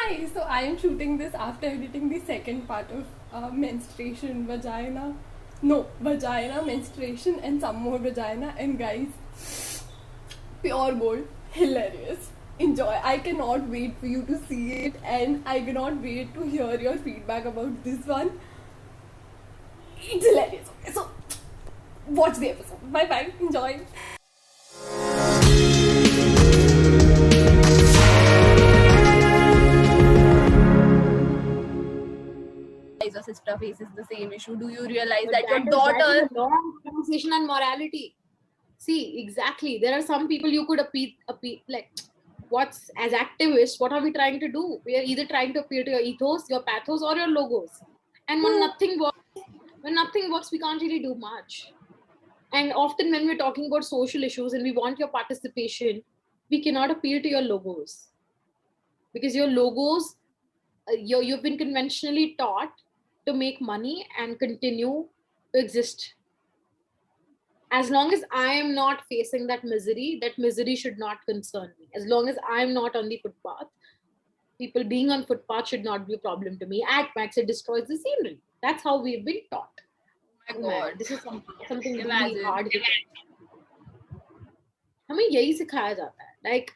Hi, so I am shooting this after editing the second part of menstruation, vagina, menstruation, and some more vagina. And guys, pure gold, hilarious. Enjoy. I cannot wait for you to see it, and I cannot wait to hear your feedback about this one. It's hilarious. Okay, so watch the episode. Bye bye. Enjoy. Your sister faces the same issue. Do you realize But that your that daughter is a long conversation on morality. See, exactly. There are some people you could appeal like what's as activists, what are we trying to do? We are either trying to appeal to your ethos, your pathos, or your logos. And when nothing works, we can't really do much. And often when we're talking about social issues and we want your participation, we cannot appeal to your logos. Because your logos, you've been conventionally taught to make money and continue to exist. As long as I am not facing that misery should not concern me. As long as I'm not on the footpath, people being on footpath should not be a problem to me. At max, it destroys the scenery. That's how we've been taught. Oh my God. This is something really Imagine. hard. हमें यही सिखाया जाता है. Like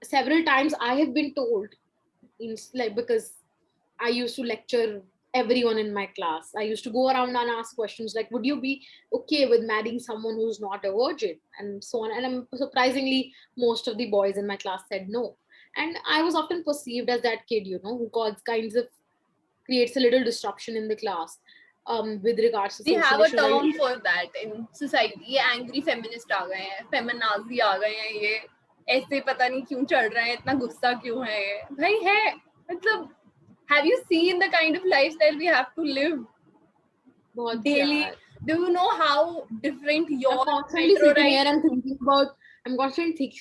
several times I have been told, because I used to lecture everyone in my class. I used to go around and ask questions like, would you be okay with marrying someone who's not a virgin? And so on. And surprisingly, most of the boys in my class said no. And I was often perceived as that kid, who creates a little disruption in the class. With regards to we social have a issues. term for that in society. ये angry feminist आ गए हैं, feminazi आ गए हैं, ये ऐसे पता नहीं क्यों चढ़ रहे हैं, इतना गुस्सा क्यों है ये भाई है मतलब. Have you seen the kind of lifestyle we have to live daily? Do you know how different your I'm constantly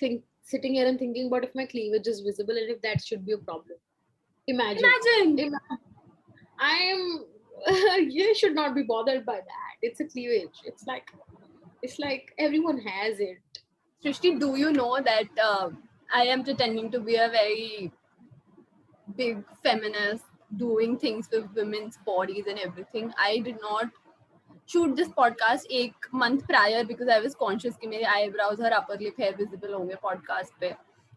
sitting here and thinking about if my cleavage is visible and if that should be a problem. Imagine. I am. You should not be bothered by that. It's a cleavage. It's like everyone has it. Srishti, do you know that I am pretending to be a very big feminist, doing things with women's bodies and everything? I did not shoot this podcast a month prior because I was conscious कि मेरे eyebrows और upper lip hair visible होंगे podcast पे.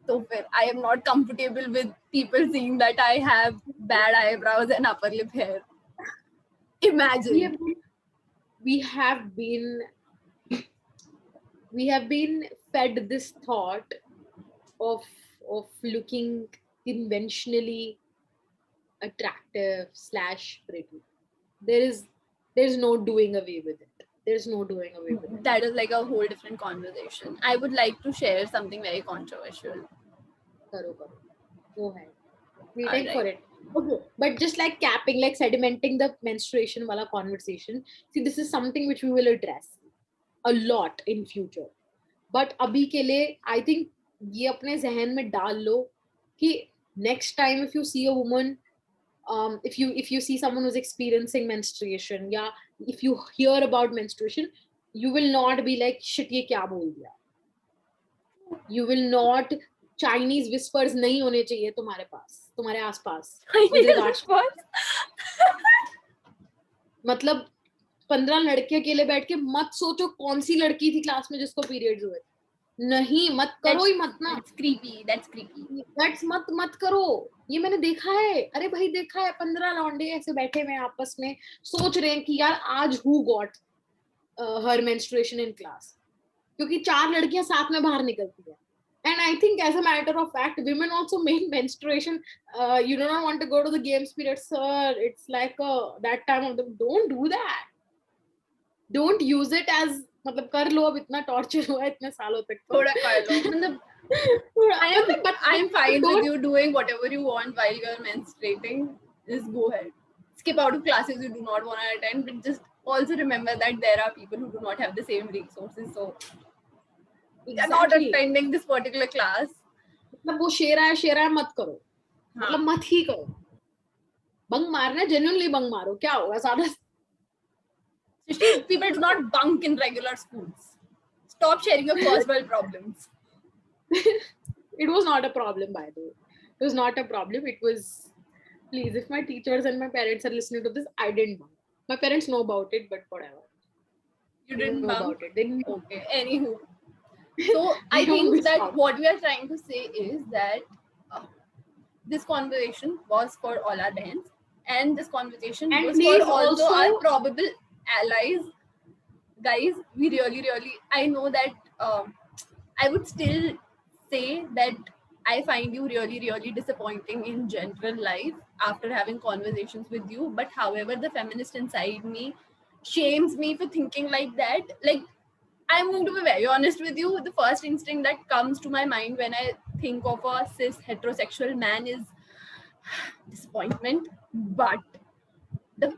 तो फिर I am not comfortable with people seeing that I have bad eyebrows and upper lip hair. Imagine. We have been fed this thought of looking conventionally attractive / pretty. There's no doing away with it. That is like a whole different conversation. I would like to share something very controversial. Go ahead. Waiting for it. Okay, but just like capping, like sedimenting the menstruation wala conversation. See, this is something which we will address a lot in future. But abhi ke liye, I think ये अपने जहन में डाल लो कि next time if you see a woman, if you see someone who's experiencing menstruation, yeah, if you hear about menstruation, you will not be like shit ये क्या बोल दिया. You will not. Chinese whispers नहीं होने चाहिए तुम्हारे आसपास. मतलब 15 लड़के अकेले बैठ के मत सोचो कौन सी लड़की थी क्लास में जिसको पीरियड्स हुए. नहीं, मत करो ही मत ना. That's creepy. That's मत करो. ये मैंने देखा है. अरे भाई देखा है 15 लौंडे ऐसे बैठे हुए आपस में सोच रहे हैं कि यार आज who got her menstruation in class. क्योंकि 4 लड़कियां साथ में बाहर निकलती है. And I think as a matter of fact, women also make menstruation. You do not want to go to the games period, sir. It's like that time of the. Don't do that. Don't use it as मतलब कर लो अब इतना torture हुआ इतने सालों तक. थोड़ा कर लो मतलब. I am fine with you doing whatever you want while you are menstruating. Just go ahead. Skip out of classes you do not want to attend, but just also remember that there are people who do not have the same resources. So. Exactly. Not attending this particular class. मतलब वो शेरा है मत करो. मतलब मत ही करो. Bunk मारना genuinely bunk मारो. क्या होगा ज़्यादा? People do not bunk in regular schools. Stop sharing your first world problems. It was not a problem by the way. It was not a problem. It was, please, if my teachers and my parents are listening to this, I didn't bunk. My parents know about it, but whatever. You They didn't know bunk? about it. They know. Okay, anywho. So I Don't think be that shocked. what we are trying to say is that uh, this conversation was for all our Behens, and this conversation And was for please also our also, probable allies. Guys, we really, I know that I would still say that I find you really disappointing in general life after having conversations with you. But however, the feminist inside me shames me for thinking like that. Like, I'm going to be very honest with you. The first instinct that comes to my mind when I think of a cis heterosexual man is disappointment. But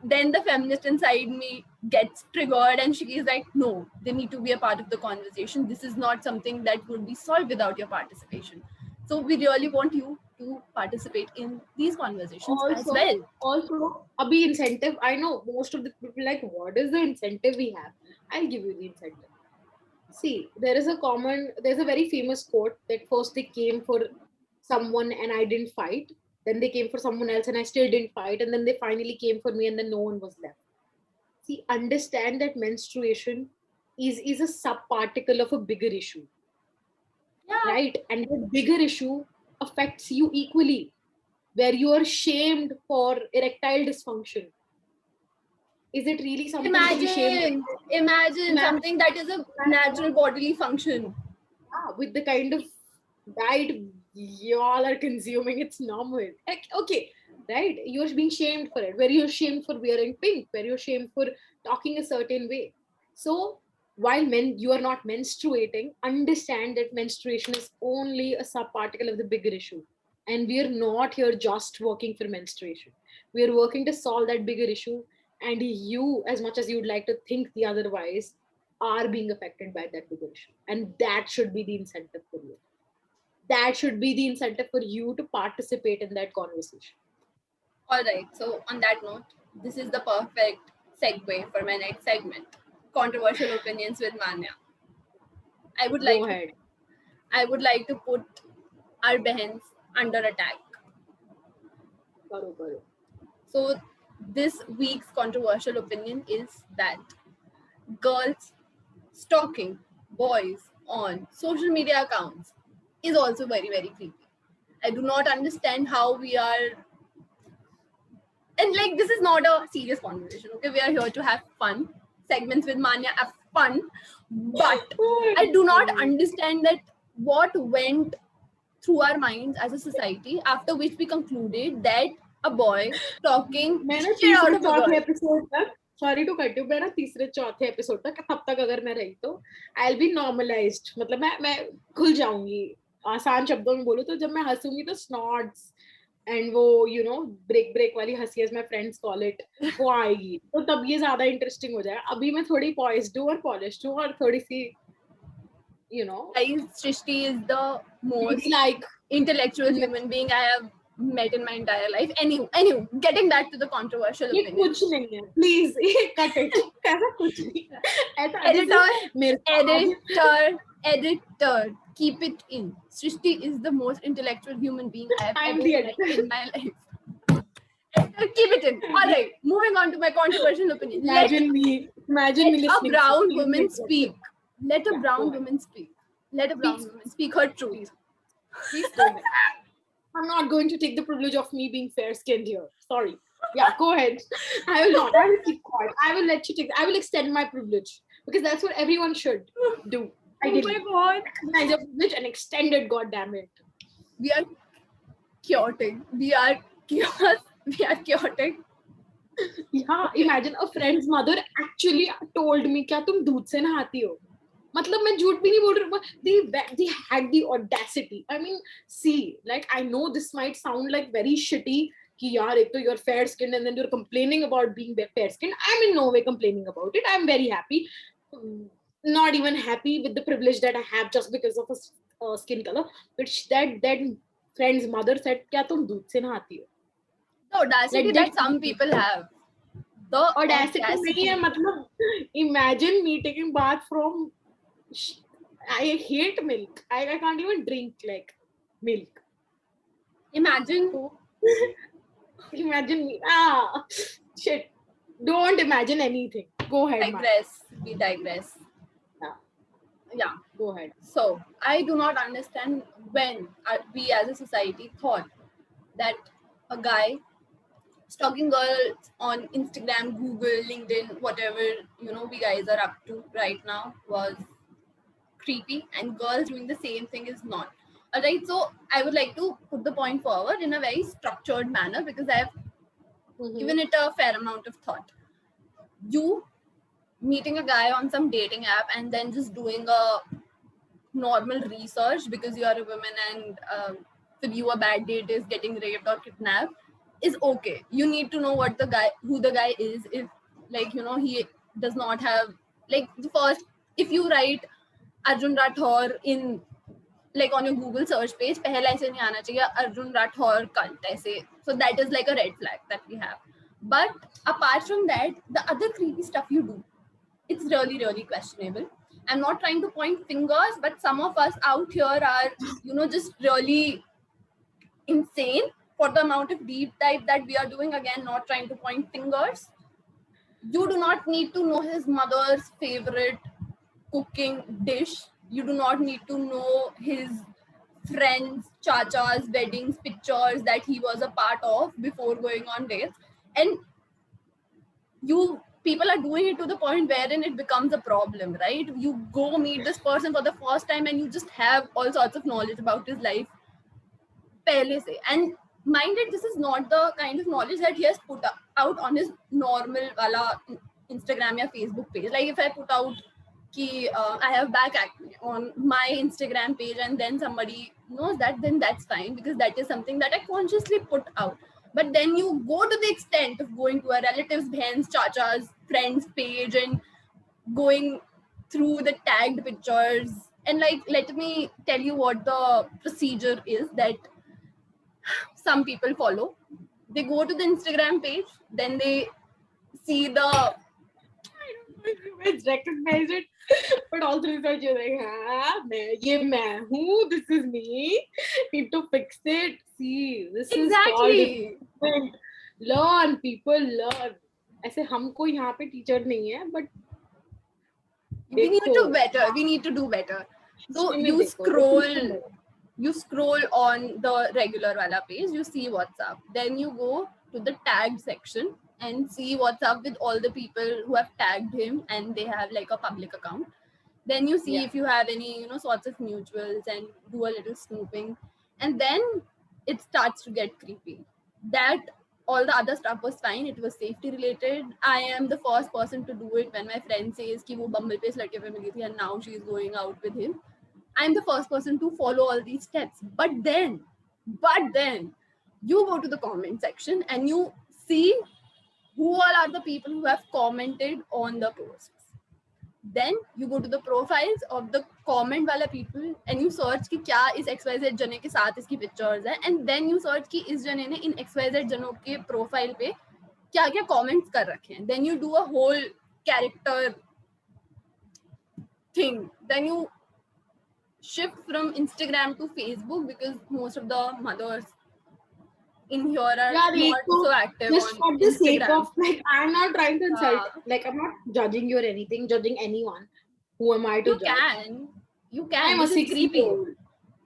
then the feminist inside me gets triggered and she is like, no, they need to be a part of the conversation. This is not something that would be solved without your participation. So we really want you to participate in these conversations as also, well. also, abhi incentive. I know most of the people like, what is the incentive we have? I'll give you the incentive. See, there's a very famous quote that first they came for someone and I didn't fight. Then they came for someone else and I still didn't fight. And then they finally came for me and then no one was left. See, understand that menstruation is a subparticle of a bigger issue, Yeah. right? And the bigger issue affects you equally, where you are shamed for erectile dysfunction. Is it really something to be shamed Imagine, about? imagine Imagine, something that is a natural bodily function. with the kind of diet y'all are consuming, it's normal. Like, okay, right? You're being shamed for it. Where you're shamed for wearing pink, where you're shamed for talking a certain way. So while you are not menstruating, understand that menstruation is only a subparticle of the bigger issue. And we're not here just working for menstruation. We're working to solve that bigger issue. And you, as much as you'd like to think the otherwise, are being affected by that bigger issue. And that should be the incentive for you. That should be the incentive for you to participate in that conversation. All right. So on that note, this is the perfect segue for my next segment: controversial opinions with Manya. I would Go like to ahead. I would like to put our Behens under attack. Karo, karo. So this week's controversial opinion is that girls stalking boys on social media accounts is also very creepy. I do not understand how we are, and like, this is not a serious conversation, okay? We are here to have fun. Segments with Manya have fun, but I do not understand that what went through our minds as a society after which we concluded that a boy talking मैं ना shit out तीसरे of a चौथे girl. Episode तक, sorry to cut you, मैं ना तीसरे चौथे episode तक तब तक अगर मैं रही तो आई विल बी नॉर्मलाइज्ड. मतलब मैं खुल जाऊंगी. आसान शब्दों में बोलूं तो जब मैं हंसूंगी तो स्नॉट्स एंड वो ब्रेक ब्रेक वाली हंसी, as my friends call it, वो आएगी. तो तब ये ज्यादा इंटरेस्टिंग हो जाएगा. अभी मैं थोड़ी पॉइज्ड हूँ और पॉलिश्ड हूँ और थोड़ी सी Guys, Srishti is the most like intellectual human being I have met in my entire life. Anyway, getting back to the controversial ये opinion. कुछ नहीं है, प्लीज ये कट इट. ऐसा कुछ नहीं है. ऐसा Editor, keep it in. Srishti is the most intellectual human being I have I'm ever the met editor. in my life. Editor, keep it in. All right, moving on to my controversial opinion. Imagine me Let a listening. brown Please woman make that speak. Let a Yeah, brown go ahead. woman speak. Let a brown woman speak her truth. Please go ahead. I'm not going to take the privilege of me being fair-skinned here. Sorry. Yeah, go ahead. I will not. I will keep quiet. I will let you take. I will extend my privilege because that's what everyone should do. Oh my god. Recognize your privilege and extend it. God damn it. We are chaotic. We are chaos. We are chaotic. Yeah, imagine a friend's mother actually told me क्या तुम दूध से नहाती हो. मतलब मैं झूठ भी नहीं बोल रही हूँ. They had the audacity. I mean, see, like I know this might sound like very shitty कि यार एक तो you're fair skinned and then you're complaining about being fair skinned. I'm in no way complaining about it. I'm very happy. Not even happy with the privilege that I have just because of a skin color. But that friend's mother said क्या तुम दूध से नहाती हो. The audacity that some people have. The audacity audacity. नहीं है. मतलब imagine me taking bath from. I hate milk. I can't even drink like milk. Imagine. Imagine me. Shit. Don't imagine anything. Go ahead, man. We digress. Yeah. Go ahead. So I do not understand when we as a society thought that a guy stalking girls on Instagram, Google, LinkedIn, whatever we guys are up to right now was creepy, and girls doing the same thing is not. Alright, so I would like to put the point forward in a very structured manner because I have given it a fair amount of thought. You meeting a guy on some dating app and then just doing a normal research because you are a woman and for you a bad date is getting raped or kidnapped is okay. You need to know who the guy is. If he does not have the first, if you write Arjun Rathore in on your Google search page, पहला ऐसे नहीं आना चाहिए Arjun Rathore cult ऐसे. So that is like a red flag that we have. But apart from that, the other creepy stuff you do, it's really, really questionable. I'm not trying to point fingers, but some of us out here are, just really insane for the amount of deep dive that we are doing. Again, not trying to point fingers. You do not need to know his mother's favorite cooking dish. You do not need to know his friends, chacha's weddings, pictures that he was a part of before going on dates. And people are doing it to the point wherein it becomes a problem, right? You go meet this person for the first time and you just have all sorts of knowledge about his life. Pehle se. And mind it, this is not the kind of knowledge that he has put out on his normal wala Instagram or Facebook page. Like if I put out I have back acne on my Instagram page and then somebody knows that, then that's fine because that is something that I consciously put out. But then you go to the extent of going to a relative's, Behens, chacha's, friend's page and going through the tagged pictures. And let me tell you what the procedure is that some people follow. They go to the Instagram page, then they see the... I don't know if you guys recognize it, but all through research you're like, this is me, need to fix it. See, this exactly. is called learn, people learn. ऐसे हमको यहाँ पे teacher नहीं है, but we need to do better. So you scroll on the regular wala page, you see what's up, then you go to the tagged section and see what's up with all the people who have tagged him and they have like a public account. Then you see if you have any sorts of mutuals and do a little snooping, and then it starts to get creepy. That all the other stuff was fine, it was safety related. I am the first person to do it when my friend says ki wo Bumble pe ladke pe mili thi and now she is going out with him. I'm the first person to follow all these steps. But then you go to the comment section and you see who all are the people who have commented on the posts. Then you go to the profiles of the comment wala people and you search ki kya is XYZ jane ke saath iski pictures hai, and then you search ki is jane ne in XYZ jano ke profile pe kya kya comments kar rakhe hain. Then you do a whole character thing. Then you shift from Instagram to Facebook because most of the mothers in here are not so active just on for the Instagram. sake of I'm not trying to insult, I'm not judging you or anything, judging anyone. Who am I to judge? You can. I'm a 6-year-old.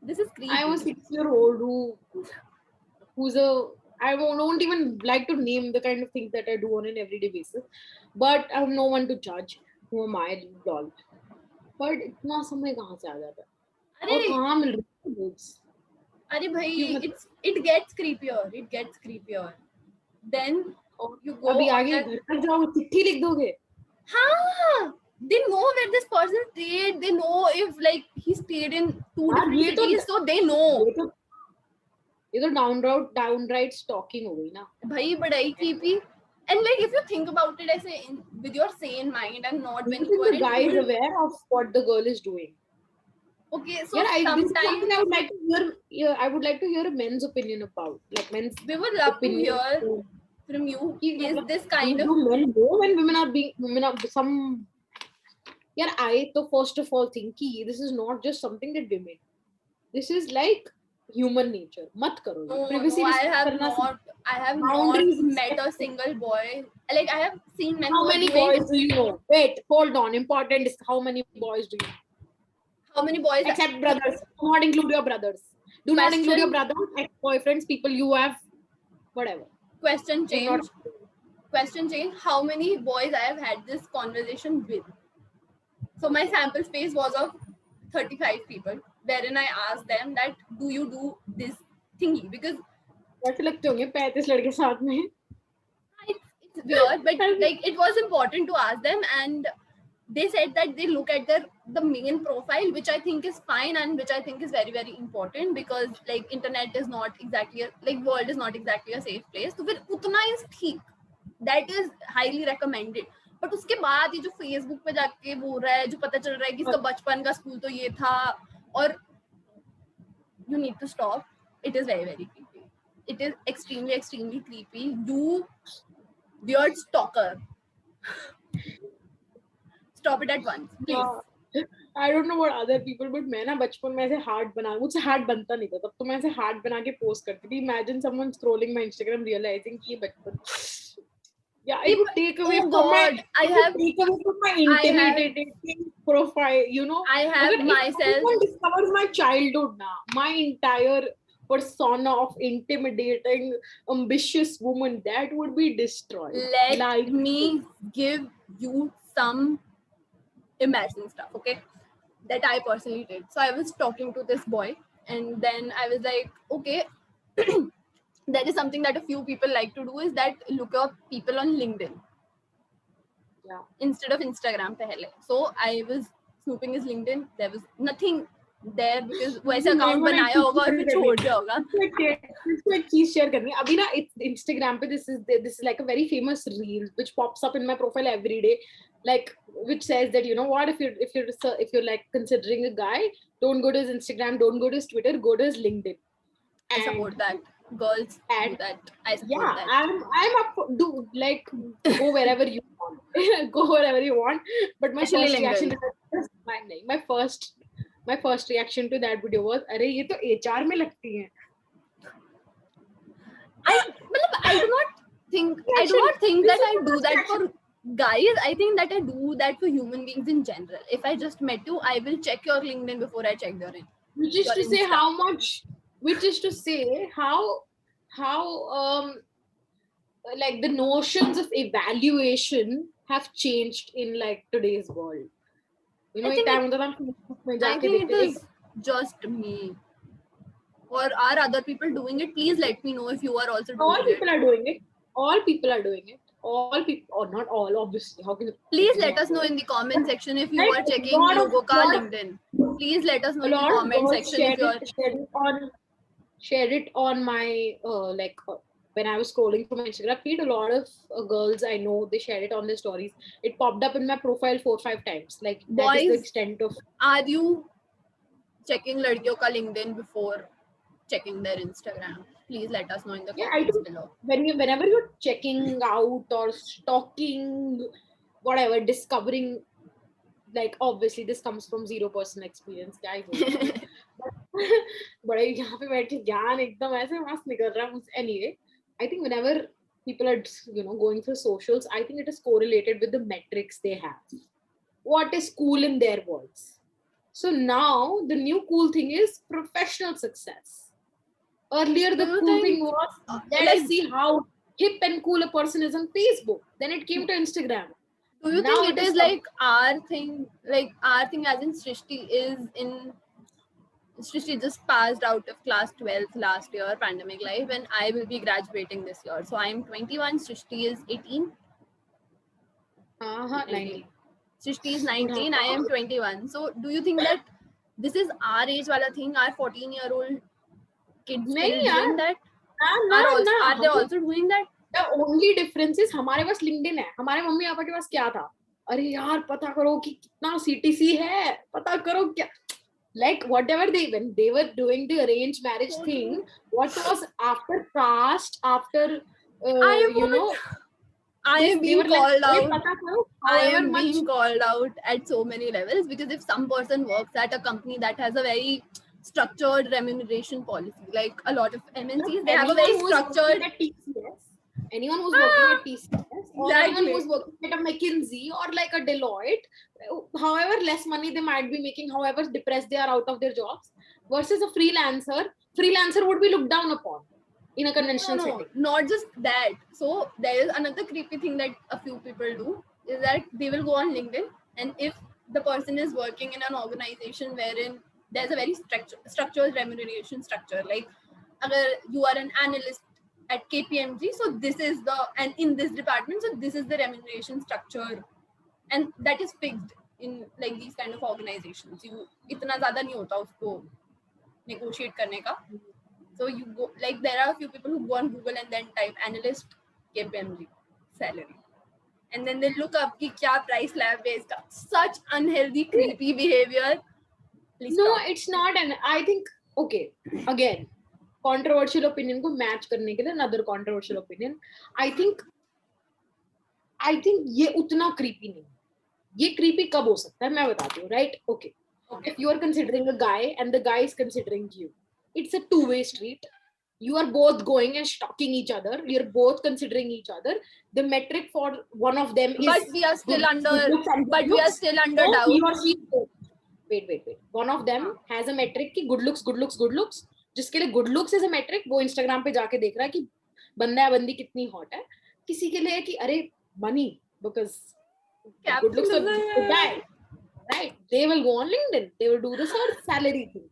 This is creepy. I'm a 6-year-old who's I don't even like to name the kind of things that I do on an everyday basis, but I have no one to judge. Who am I, doll? But इतना समय कहाँ से आ जाता है? और कहाँ मिल रही है books? अरे भाई, it gets creepier. Then you go. अभी आगे घर तक जाओ, चिट्ठी लिख दोगे? हाँ, they know where this person stayed. They know if he stayed in 2 different cities, so they know. ये तो downright stalking हो गई ना? भाई बड़ाई creepy. And if you think about it as with your sane mind and not when you are the guy is aware of what the girl is doing. Okay, so sometimes I would like to hear a men's opinion about men's. We would love to hear from you. Is this kind of men know when women are some? I to first of all think this is not just something that women. This is human nature. mat karo ye. No, Privacy I respect have karna not. I have not boundaries met a respect. single boy. Like, I have seen men How who are many doing. boys do you know? Wait, hold on. Important is how many boys do you know? How many boys? Except brothers. Do not include your brothers. Do not include your brothers, ex-boyfriends, people you have, whatever. Question Ignore. change. Question change. How many boys I have had this conversation with? So my sample space was of 35 people, wherein I asked them that, do you do this thingy? Because ऐसे लगते होंगे 35 लड़के साथ में. it's weird, but like, it was important to ask them, and they said that they look at the main profile, which I think is fine, and which I think is very very important, because like internet is not exactly like world is not exactly a safe place. So फिर उतना is ठीक, that is highly recommended. But उसके बाद ये जो Facebook पे जाके बोल रहा है, जो पता चल रहा है कि इसका बचपन का स्कूल तो ये था, और you need to stop. It is very very creepy. It is extremely extremely creepy. You weird stalker, stop it at once, please. I don't know what other people, but मैं ना बचपन में ऐसे हार्ट बना, मुझसे हार्ट बनता नहीं था, तब तो मैं ऐसे हार्ट बना के पोस्ट करती थी. Imagine someone scrolling my Instagram realizing कि ये बचपन. Yeah, it would take away Oh from God, my intimidating profile, you know. I have If myself. someone discovers my childhood now, my entire persona of intimidating, ambitious woman, that would be destroyed. Let me give you some embarrassing stuff, okay, that I personally did. So I was talking to this boy, and then I was like, okay, there is something that a few people like to do, is that look up people on LinkedIn. Yeah. Instead of Instagram pehle. So I was snooping his LinkedIn. There was nothing there, because वो ऐसे account बनाया होगा और फिर छोड़ दिया होगा. इसको एक चीज शेयर करनी है अभी ना. Instagram पे this is like a very famous reel which pops up in my profile every day, like which says that, you know what, if you're like considering a guy, don't go to his Instagram, don't go to his Twitter, go to his LinkedIn. I support that. Girls do that. I support that. I'm up for, do like go wherever you want. Go wherever you want. But my Especially first reaction LinkedIn. to my first reaction to that video was, अरे ये तो HR में लगती हैं. I do not think that I do that for guys. I think that I do that for human beings in general. If I just met you, I will check your LinkedIn before I check your Which is to say how much. Which is to say how like the notions of evaluation have changed in like today's world. You know, I think it is just me. Or are other people doing it? Please let me know if you are also doing it. All people are doing it. All people are doing it. All people, or not all, obviously. How can you? Please let us know in the comment section if you are checking Yogoka LinkedIn. Please let us know in the comment section if you are. Shared it on my when I was scrolling through my Instagram feed, a lot of girls I know, they shared it on their stories. It popped up in my profile 4 or 5 times. Like, boys, that is the extent of. Are you checking ladkiyon ka LinkedIn before checking their Instagram? Please let us know in the comments below. Whenever you're checking out or stalking, whatever, discovering, like obviously this comes from 0% experience, guys. But यहाँ पे बैठ के ज्ञान एकदम ऐसे मस्त निकल रहा है. Anyway, I think whenever people are, you know, going through socials, I think it is correlated with the metrics they have. What is cool in their words? So now the new cool thing is professional success. Earlier the cool thing was, let's see how hip and cool a person is on Facebook. Then it came to Instagram. Do you think it is like our thing as in Srishti just passed out of class 12th last year, pandemic life, and I will be graduating this year. So I'm 21, Srishti is 18. 19. Srishti is 19, I am 21. So do you think that this is our age wala thing, our 14-year-old kids still doing that? Are they also doing that? The only difference is हमारे पास LinkedIn है. हमारे mummy papa के पास क्या था? अरे यार पता करो कि कितना CTC है, पता करो क्या. Like whatever when they were doing the arranged marriage thing, what was after caste, after I am being called out. I am being called out at so many levels, because if some person works at a company that has a very structured remuneration policy. Like a lot of MNCs, they have a very structured. Anyone who's working at TCS or Exactly. anyone who's working at a McKinsey or like a Deloitte, however less money they might be making, however depressed they are out of their jobs, versus a freelancer would be looked down upon in a conventional setting. Not just that. So there is another creepy thing that a few people do, is that they will go on LinkedIn, and if the person is working in an organization wherein there's a very structured remuneration structure, like you are an analyst at KPMG, so this is and in this department, so this is the remuneration structure, and that is fixed in like these kind of organizations. You itna zyada nahi hota usko negotiate karne ka. So you go, like there are a few people who go on Google and then type analyst KPMG salary, and then they look up ki kya price lab based. Such unhealthy, creepy behavior. Please no, stop. it's not. And I think, okay, again, controversial opinion को match करने के लिए another controversial opinion. I think ये उतना creepy नहीं. ये creepy कब हो सकता है मैं बताती हूँ, right? Okay. If you are considering a guy and the guy is considering you, it's a two-way street. You are both going and stalking each other. You're both considering each other. The metric for one of them is. But we are still under. But we are still under doubt. He or she. Wait. One of them has a metric कि good looks. जिसके लिए good looks is a metric, वो Instagram पे जाके देख रहा है कि बंदा या बंदी कितनी hot है. किसी के लिए कि अरे money, because good looks तो guy, right? They will go on LinkedIn. They will do the salary thing.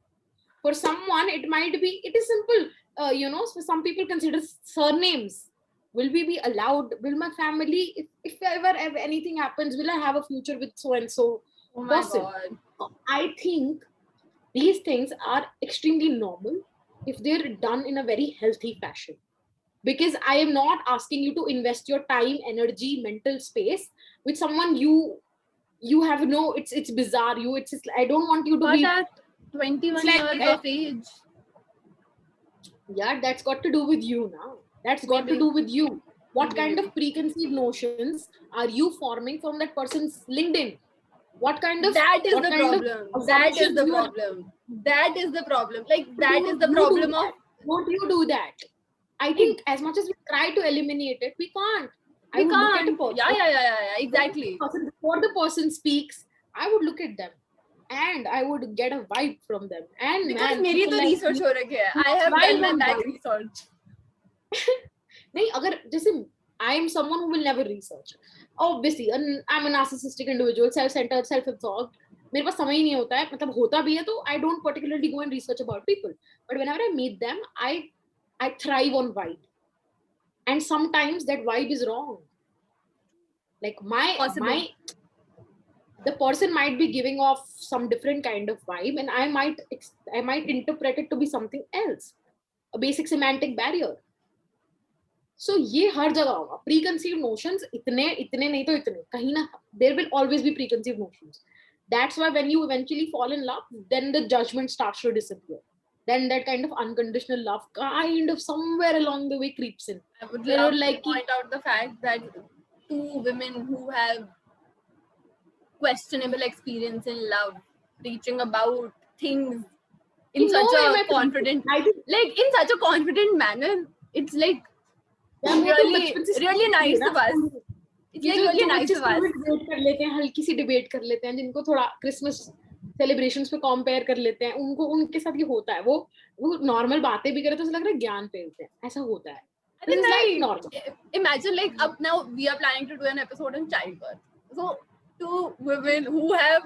For someone, it is simple. So some people consider surnames. Will we be allowed? Will my family, if ever anything happens, will I have a future with so and so person? God. I think these things are extremely normal if they're done in a very healthy fashion. Because I am not asking you to invest your time, energy, mental space with someone you have no. It's bizarre. It's just, I don't want you to be at 21 years of age. Yeah, that's got to do with you now. That's got to do with you. What kind of preconceived notions are you forming from that person's LinkedIn? What kind of that is the problem. That is the problem. That is the problem. Like that is the problem of. Don't you do that? I think as much as we try to eliminate it, we can't. We can't. Yeah. Exactly. Before the person speaks, I would look at them. And I would get a vibe from them. And because मेरी तो research हो रखी है. I have done my back research. नहीं अगर जैसे I am someone who will never research. Obviously, I'm a narcissistic individual, self-centered, self-absorbed. मेरे पास समय ही नहीं होता है. मतलब होता भी है तो I don't particularly go and research about people. But whenever I meet them, I thrive on vibe. And sometimes that vibe is wrong. Like the person might be giving off some different kind of vibe, and I might interpret it to be something else, a basic semantic barrier. So ये हर जगह होगा. Preconceived notions इतने नहीं तो इतने कहीं ना, there will always be preconceived notions. That's why when you eventually fall in love, then the judgment starts to disappear. Then that kind of unconditional love kind of somewhere along the way creeps in. I would love to point out the fact that two women who have questionable experience in love, preaching about things in such a confident, in such a confident manner, it's like really nice of us. It's like really nice of us. कर लेते हैं, हल्की सी debate कर लेते हैं, जिनको थोड़ा Christmas celebrations पे कंपेयर कर लेते हैं, उनके साथ ये होता है. वो नॉर्मल बातें भी करे तो लग रहा है ज्ञान पेलते हैं. ऐसा होता है. I mean, like normal. Imagine like up now we are planning to do an episode on childbirth. So two women who have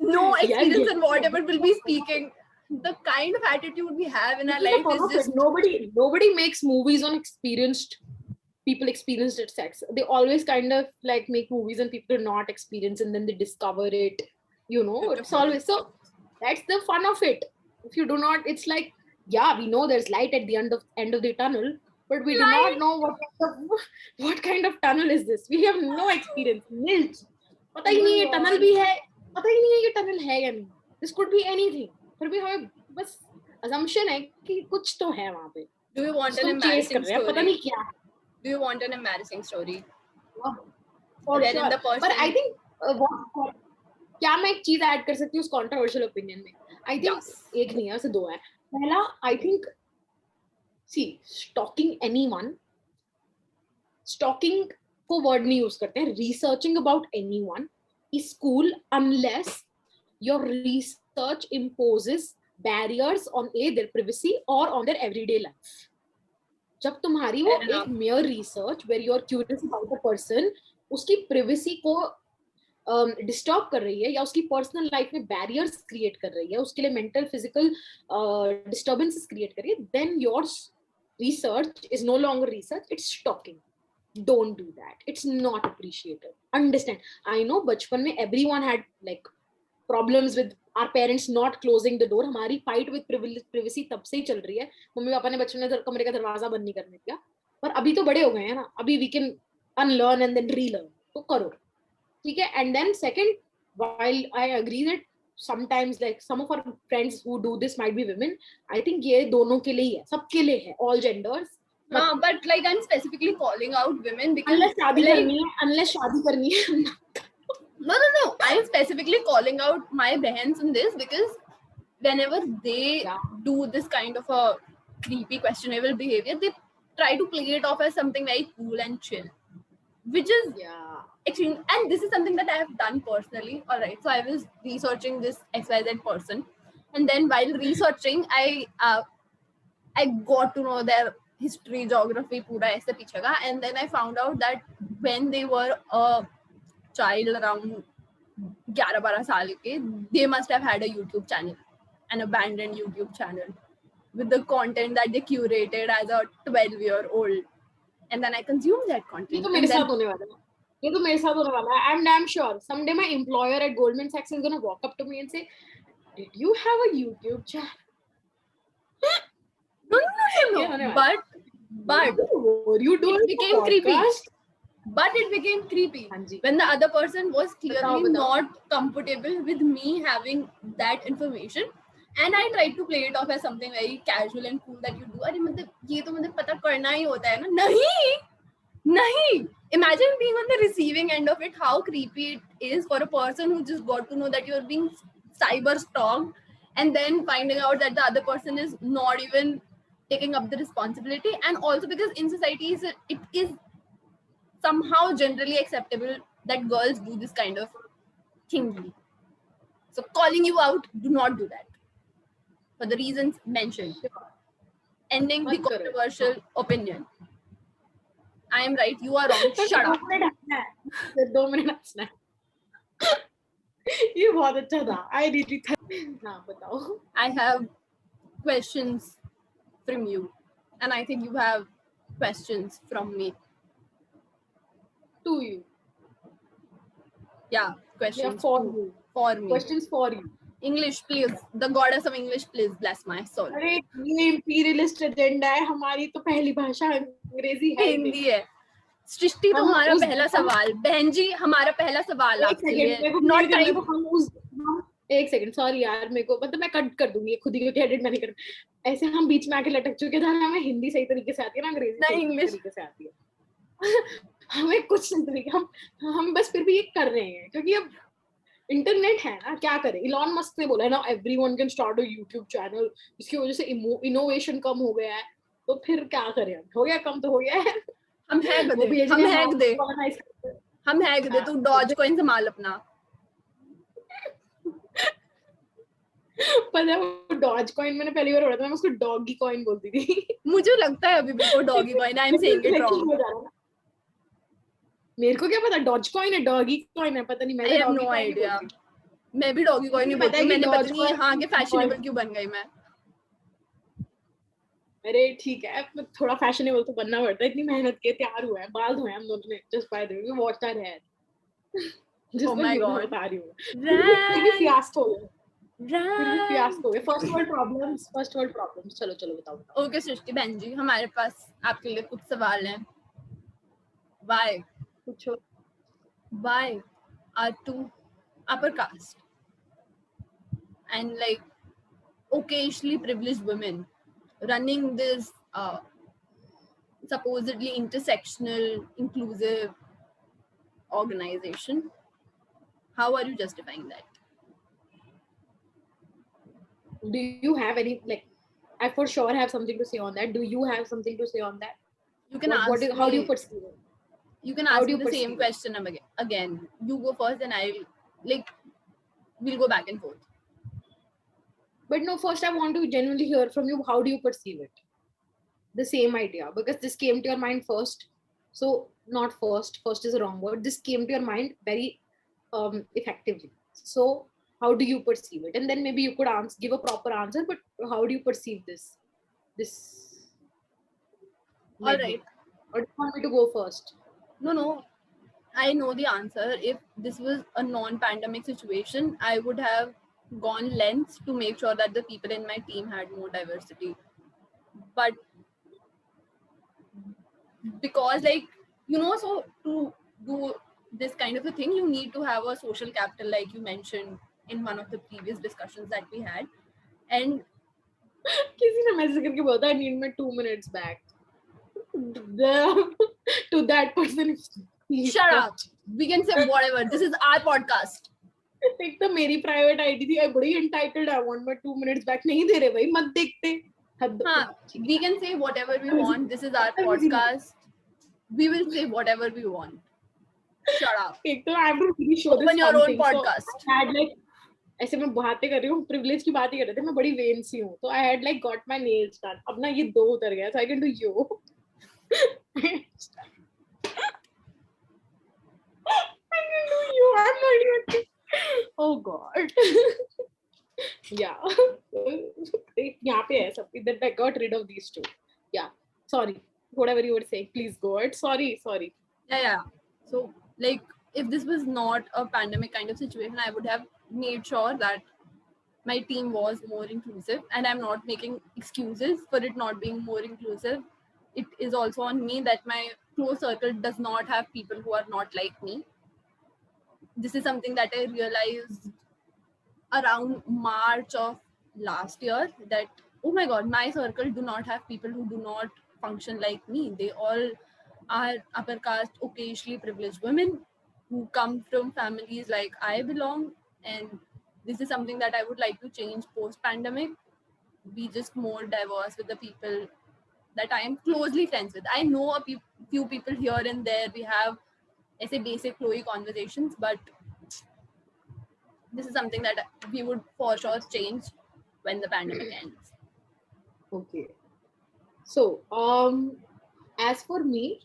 no experience in whatever will be speaking. The kind of attitude we have in our life is just nobody makes movies on people experienced at sex. They always kind of like make movies and people are not experienced and then they discover it. It's always so. That's the fun of it. If you do not, it's like, yeah, we know there's light at the end of the tunnel, but we do not know what kind of tunnel is this. We have no experience. Nilch. पता ही नहीं ये tunnel भी है. पता ही नहीं है ये tunnel है या नहीं. This could be anything. फिर भी हमें बस assumption है कि कुछ तो है वहाँ पे. Do you want an embarrassing story? पता नहीं क्या. Do you want an embarrassing story? For sure. But I think क्या मैं एक चीज ऐड कर सकती हूँ उस कंट्रोवर्शियल ओपिनियन में? आई थिंक एक नहीं है, दो है. पहला, आई थिंक, सी, स्टॉकिंग को वर्ड नहीं यूज करते हैं. Researching about anyone is cool unless your research imposes barriers on their privacy और ऑन देयर एवरीडे लाइफ. जब तुम्हारी वो एक mere research where you are curious about a person उसकी प्रिवेसी को डिस्टर्ब कर रही है या उसकी पर्सनल लाइफ में बैरियर्स क्रिएट कर रही है, उसके लिए मेंटल फिजिकल डिस्टर्बेंसेस क्रिएट कर रही है, then your research is no longer research, it's stalking. Don't do that. It's not appreciated. Understand? I know बचपन में everyone had like problems with our parents not closing the door. हमारी fight with privacy तब से ही चल रही है. Mummy papa ने बचपन में कमरे का दरवाजा बंद नहीं करने दिया. पर अभी तो बड़े हो गए हैं ना, अभी we can unlearn and then relearn. तो करो, ठीक है. And then second, while I agree that sometimes like some of our friends who do this might be women, I think ये दोनों के लिए ही है, सबके लिए है, all genders. But like I'm specifically calling out women because unless शादी करनी है no, I'm specifically calling out my Behens in this because whenever they do this kind of a creepy questionable behavior, they try to play it off as something very cool and chill, which is extreme. And this is something that I have done personally. All right, so I was researching this XYZ person, and then while researching, I got to know their history, geography, पूरा ऐसे पीछे का, and then I found out that when they were a child around 11-12 साल के, they must have had a YouTube channel, an abandoned YouTube channel with the content that they curated as a 12-year-old, and then I consumed that content. ये तो मेरे साथ होने वाला है. ये तो मेरे साथ होने वाला है. I'm damn sure someday my employer at Goldman Sachs is gonna walk up to me and say, "Did you have a YouTube channel?" No. But were you doing it became creepy. But it became creepy when the other person was clearly not comfortable with me having that information, and I tried to play it off as something very casual and cool that you do. अरे मतलब ये तो मुझे पता करना ही होता है ना. नहीं. Imagine being on the receiving end of it. How creepy it is for a person who just got to know that you're being cyber stalked, and then finding out that the other person is not even taking up the responsibility. And also because in society it is somehow generally acceptable that girls do this kind of thing. So calling you out, do not do that for the reasons mentioned. Ending the controversial opinion. I am right, you are wrong. Shut up. 2 minute हंसना है. ये बहुत अच्छा था. I really हाँ बताओ. I have questions from you, and I think you have questions from me. To you. Yeah, questions for you. For me. Questions for you. English, please. The goddess of English, please bless my soul. अरे ये imperialist agenda है. हमारी तो पहली भाषा अंग्रेजी है. हिंदी है. सृष्टि तो हमारा पहला सवाल. बहन जी, हमारा पहला सवाल आपके लिए. Not time. एक सेकंड, सॉरी यार, मेरे को मतलब मैं कट कर दूंगी खुद ही, क्योंकि एडिट मैंने कर. ऐसे हम बीच में आके लटक चुके थे. हमें हिंदी सही तरीके से आती है ना, अंग्रेजी सही तरीके से आती है. हमें कुछ तरीके हम बस फिर भी ये कर रहे हैं क्योंकि अब इंटरनेट है ना. क्या करें, इलॉन मस्क ने बोला है ना, everyone can start a YouTube channel. इसकी वजह से इनोवेशन कम हो गया है. तो फिर क्या करें, हो गया कम तो हो गया है. हम हैक दे. तू डॉज कॉइन संभाल अपना. पता है वो डॉज कॉइन मैंने पहली बार पढ़ा था, मैं उसको डॉगी कॉइन बोलती थी. मुझे लगता है अभी भी वो doggy coin. I am saying it wrong. मेरे को क्या पता, डॉज कॉइन है डॉगी कॉइन है, पता नहीं. मैं हैव नो आइडिया. मैं भी डॉगी कॉइन ही बोलती हूं. मैंने पता नहीं हां के फैशनेबल क्यों बन गई मैं. अरे ठीक है, थोड़ा फैशनेबल तो बनना पड़ता है. इतनी मेहनत के तैयार हुआ है, बाल धोए हम दोनों ने just by the way. Watch that hair. Oh my god. बता रही हूं. फिर भी फियास्को हो गया. First world problems. चलो बताओ. ओके सृष्टि बहन जी, हमारे पास आपके लिए कुछ सवाल हैं. Why? पूछो. Why are two upper caste and like occasionally privileged women running this supposedly intersectional inclusive organization? How are you justifying that? Do you have any, like, I for sure have something to say on that. Do you have something to say on that? You can ask How do you me. perceive it? You can How ask do me you the same perceive it? question again. You go first, and I'll like we'll go back and forth. But no, first I want to genuinely hear from you. How do you perceive it? The same idea, because this came to your mind first. So not first is a wrong word. This came to your mind very effectively. So how do you perceive it? And then maybe you could give a proper answer, but how do you perceive this All medley? right. Or do you want me to go first? No. I know the answer. If this was a non-pandemic situation, I would have gone lengths to make sure that the people in my team had more diversity. But because, like, so to do this kind of a thing, you need to have a social capital, like you mentioned in one of the previous discussions that we had. And किसी ने message करके बोला, I need my 2 minutes back. To that person, shut up. We can say whatever. This is our podcast. एक तो मेरी private ID थी, बड़ी entitled, I want my 2 minutes back. नहीं दे रहे भाई, मत देखते. We can say whatever we want. This is our podcast. We will say whatever we want. Shut up. एक तो I will really show Open this your fun own thing. podcast. So I had like, ऐसे मैं बातें कर रही हूँ, privilege की बातें कर रहे थे, मैं बड़ी vain सी हूँ, तो I had like got my nails done. अब ना ये 2 उतर गया, so I can do you. I can do you. I'm not even. Oh God. Yeah. यहाँ पे है सब. That I got rid of these two. Yeah. Sorry. Whatever you were saying, please go ahead. Sorry. Yeah. So, like, if this was not a pandemic kind of situation, I would have made sure that my team was more inclusive, and I'm not making excuses for it not being more inclusive. It is also on me that my close circle does not have people who are not like me. This is something that I realized around March of last year, that oh my god, my circle do not have people who do not function like me. They all are upper caste, occasionally privileged women who come from families like I belong, and this is something that I would like to change post pandemic. Be just more diverse with the people that I am closely friends with. I know a few people here and there. We have I say basic flowy conversations, but this is something that we would for sure change when the pandemic ends. Okay. So, as for me,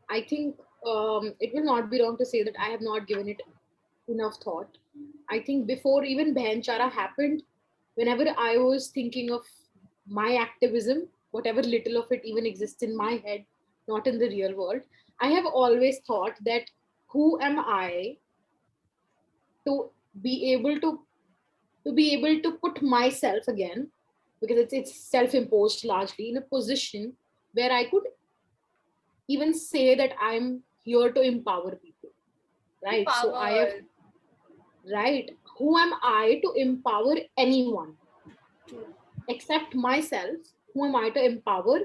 I think it will not be wrong to say that I have not given it enough thought. I think before even Behenchara happened, whenever I was thinking of my activism, whatever little of it even exists in my head, not in the real world, I have always thought that who am I to be able to put myself again, because it's self-imposed largely, in a position where I could even say that I'm here to empower people, right? So I have, right, who am I to empower anyone except myself? Who am I to empower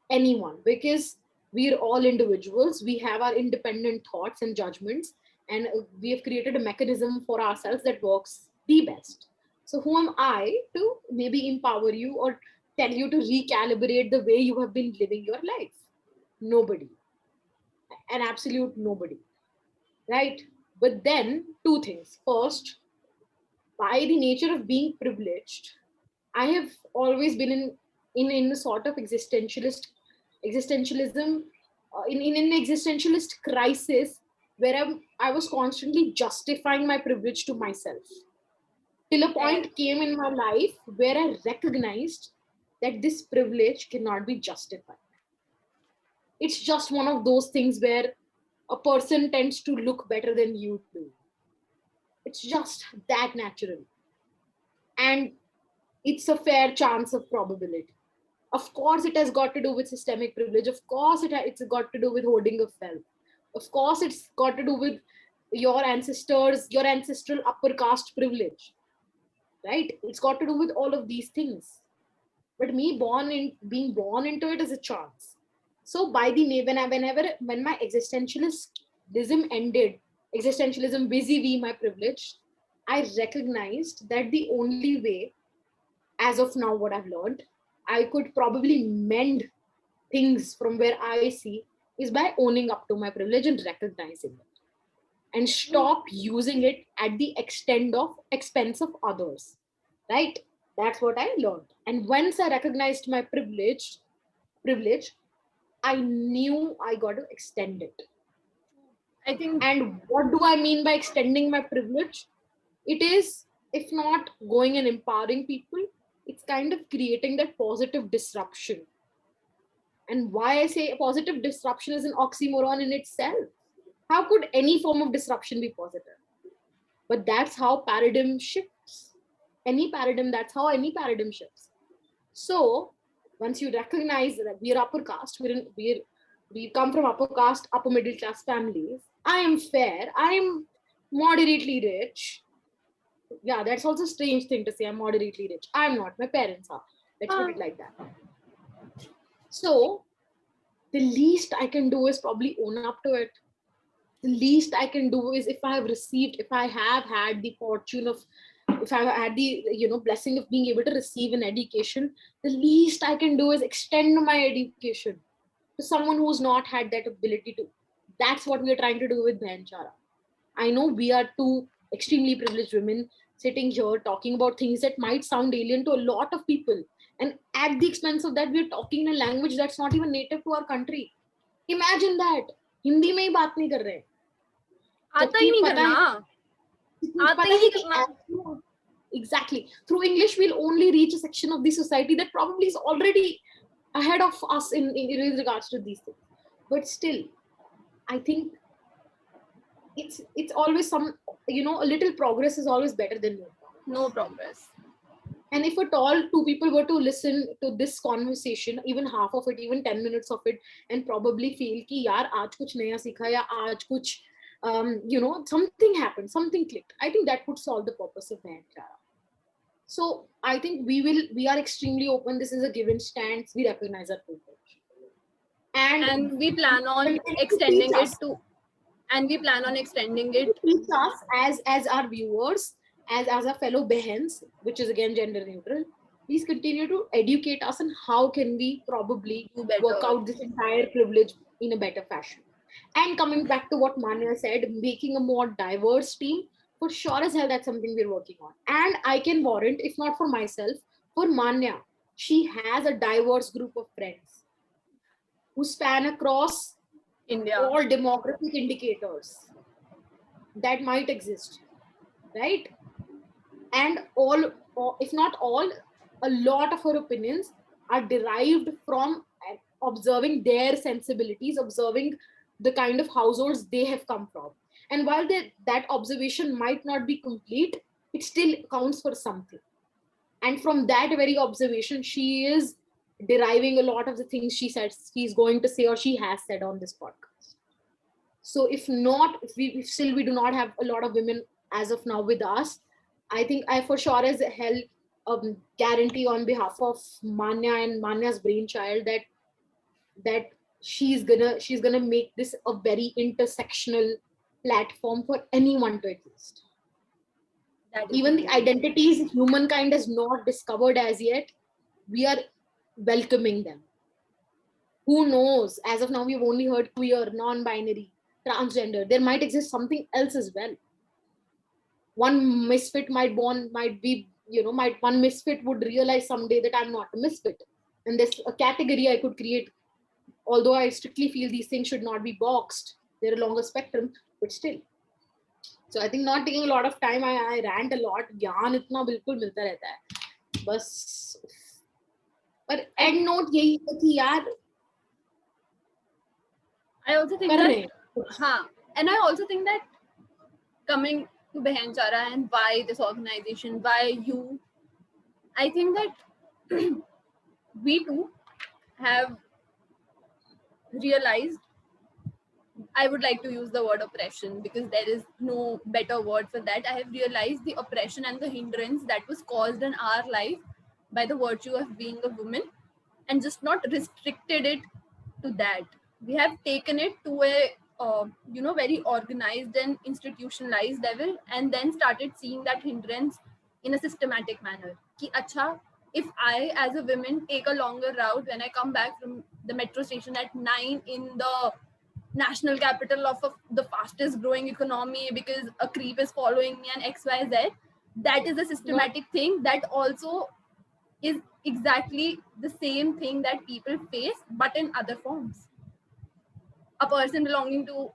anyone? Because we're all individuals, we have our independent thoughts and judgments, and we have created a mechanism for ourselves that works the best. So who am I to maybe empower you or tell you to recalibrate the way you have been living your life? Nobody. An absolute nobody, right? But then two things. First, by the nature of being privileged, I have always been in a sort of existentialism, in an existentialist crisis where I was constantly justifying my privilege to myself, till a point came in my life where I recognized that this privilege cannot be justified. It's just one of those things where a person tends to look better than you do. It's just that natural. And it's a fair chance of probability. Of course, it has got to do with systemic privilege. Of course, it's got to do with hoarding of wealth. Of course, it's got to do with your ancestral upper caste privilege, right? It's got to do with all of these things. But being born into it is a chance. So by the when my existentialism ended, existentialism vis-a-vis my privilege, I recognized that the only way, as of now, what I've learned, I could probably mend things from where I see is by owning up to my privilege and recognizing it, and stop using it at the expense of others. Right? That's what I learned. And once I recognized my privilege, I knew I got to extend it. I think, And what do I mean by extending my privilege? It is, if not going and empowering people, it's kind of creating that positive disruption. And why I say positive disruption is an oxymoron in itself. How could any form of disruption be positive? But that's how paradigm shifts. That's how any paradigm shifts. So once you recognize that we are upper caste, we come from upper caste, upper middle class families. I am fair. I am moderately rich. Yeah, that's also a strange thing to say. I'm moderately rich. I'm not. My parents are. Let's put it like that. So the least I can do is probably own up to it. The least I can do is if I have had the fortune of, if I had the blessing of being able to receive an education, the least I can do is extend my education to someone who's not had that ability to. That's what we are trying to do with Behenchara. I know we are two extremely privileged women sitting here talking about things that might sound alien to a lot of people. And at the expense of that, we're talking in a language that's not even native to our country. Imagine that. Hindi में ही बात नहीं कर रहे. आता ही नहीं करना. आता ही नहीं करना. Exactly. Through English, we'll only reach a section of the society that probably is already ahead of us in regards to these things. But still, I think it's always some, a little progress is always better than no progress. And if at all two people were to listen to this conversation, even half of it, even 10 minutes of it, and probably feel ki yaar aaj kuch naya sikha ya aaj kuch something happened, something clicked, I think that would solve the purpose of Behenchara. So I think we are extremely open. This is a given stance. We recognize our privilege, and we plan on extending it to. And we plan on extending it. Teach us as our viewers, as our fellow Behens, which is again gender neutral. Please continue to educate us on how can we probably work out this entire privilege in a better fashion. And coming back to what Manya said, making a more diverse team, for sure as hell, that's something we're working on. And I can warrant, if not for myself, for Manya, she has a diverse group of friends who span across India, all demographic indicators that might exist, right? And all, if not all, a lot of her opinions are derived from observing their sensibilities, observing the kind of households they have come from. And while that observation might not be complete, it still counts for something. And from that very observation, she is deriving a lot of the things she says she's going to say or she has said on this podcast. So if we do not have a lot of women as of now with us, I think I for sure as hell guarantee on behalf of Manya and Manya's brainchild that she's gonna make this a very intersectional platform for anyone to exist. Even the identities humankind has not discovered as yet, we are welcoming them. Who knows? As of now, we've only heard queer, non-binary, transgender. There might exist something else as well. One misfit one misfit would realize someday that I'm not a misfit. And there's a category I could create. Although I strictly feel these things should not be boxed. They're a longer spectrum, but still. So I think not taking a lot of time, I rant a lot. ज्ञान इतना बिल्कुल मिलता रहता है. बस. पर end note यही है कि यार. I also think and I also think that coming to Behenchara and why this organization, why you, I think that we too have realized, I would like to use the word oppression because there is no better word for that. I have realized the oppression and the hindrance that was caused in our life by the virtue of being a woman and just not restricted it to that. We have taken it to very organized and institutionalized level, and then started seeing that hindrance in a systematic manner. Ki, acha, if I, as a woman, take a longer route when I come back from the metro station at 9 in the national capital of the fastest growing economy because a creep is following me and XYZ, that is a systematic thing that also is exactly the same thing that people face, but in other forms. A person belonging to,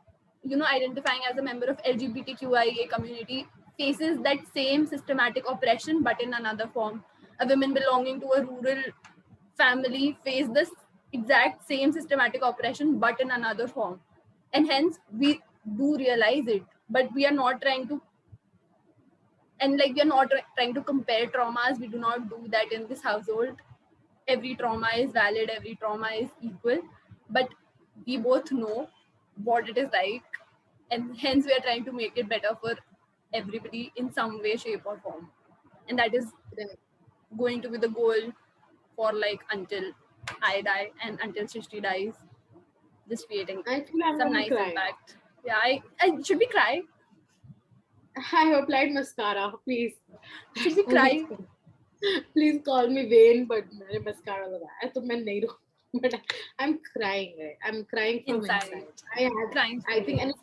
identifying as a member of LGBTQIA community faces that same systematic oppression, but in another form. A woman belonging to a rural family face this exact same systematic oppression, but in another form. And hence, we do realize it, but we are not trying to, and like we are not trying to compare traumas. We do not do that in this household. Every trauma is valid, every trauma is equal, but we both know what it is like, and hence we are trying to make it better for everybody in some way, shape, or form. And that is going to be the goal for like until I die and until Srishti dies, just creating some nice impact. Yeah, I should we cry? I applied mascara, please. Should we cry? Please call me vain, but मैंने mascara लगाया तो मैं नहीं रो. But I'm crying. I'm crying from inside. I think and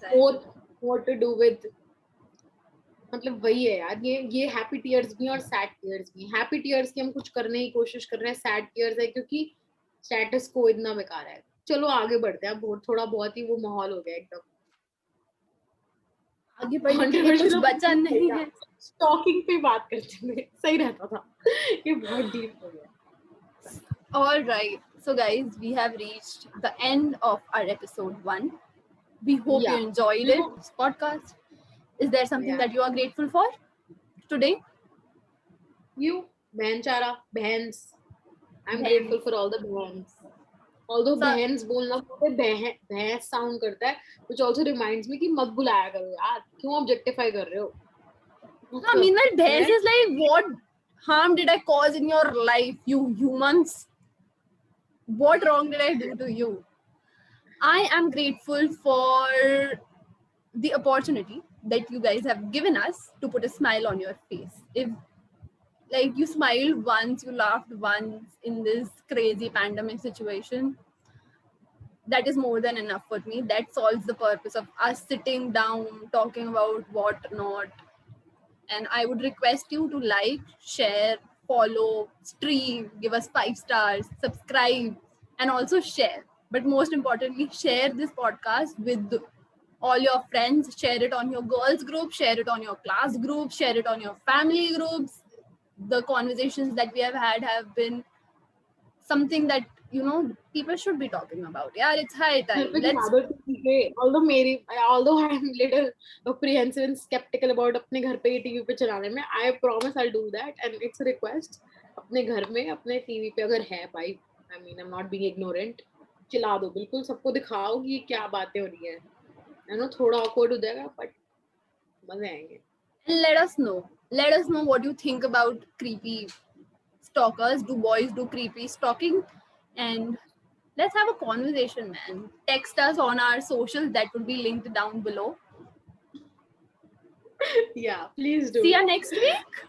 more to do with मतलब वही है यार, ये हैप्पी टीयर्स भी और सैड टीयर्स भी. हैप्पी टीयर्स की हम कुछ करने की कोशिश कर रहे हैं, सैड टीयर्स है क्योंकि स्टेटस को इतना बेकार है. चलो आगे बढ़ते हैं. थोड़ा बहुत ही वो माहौल हो गया एकदम. आगे बढ़ने के लिए कुछ बचा नहीं है. स्टॉकिंग पे बात करते हैं, सही रहता था. ये बहुत डीप हो गया. All right, so guys, we have reached the end of our episode 1. We hope you enjoyed this podcast. Is there something that you are grateful for today? You, Behenchara, Behens. I'm grateful for all the Behens. Although Behens बोलना Behens sound करता है, which also reminds me कि मत बुलाया करो यार, क्यों objectify कर रहे हो? I mean, well, Behens is like, what harm did I cause in your life, you humans? What wrong did I do to you? I am grateful for the opportunity that you guys have given us to put a smile on your face. If like you smiled once, you laughed once in this crazy pandemic situation, that is more than enough for me. That solves the purpose of us sitting down, talking about what not. And I would request you to like, share, follow, stream, give us 5 stars, subscribe, and also share. But most importantly, share this podcast with all your friends. Share it on your girls group, share it on your class group, share it on your family groups. The conversations that we have been something that people should be talking about. Yeah, it's high time. Although I'm little apprehensive and skeptical about अपने घर पे TV पे चलाने में, I promise I'll do that, and it's a request. अपने घर में अपने TV पे अगर है भाई, I mean I'm not being ignorant, चला दो बिल्कुल, सबको दिखाओ कि क्या बातें हो रही है. I know थोड़ा awkward हो जाएगा, but मजे आएंगे. Let us know what you think about creepy stalkers. Do boys do creepy stalking? And let's have a conversation, man. Text us on our socials that will be linked down below. Yeah, please do. See you next week.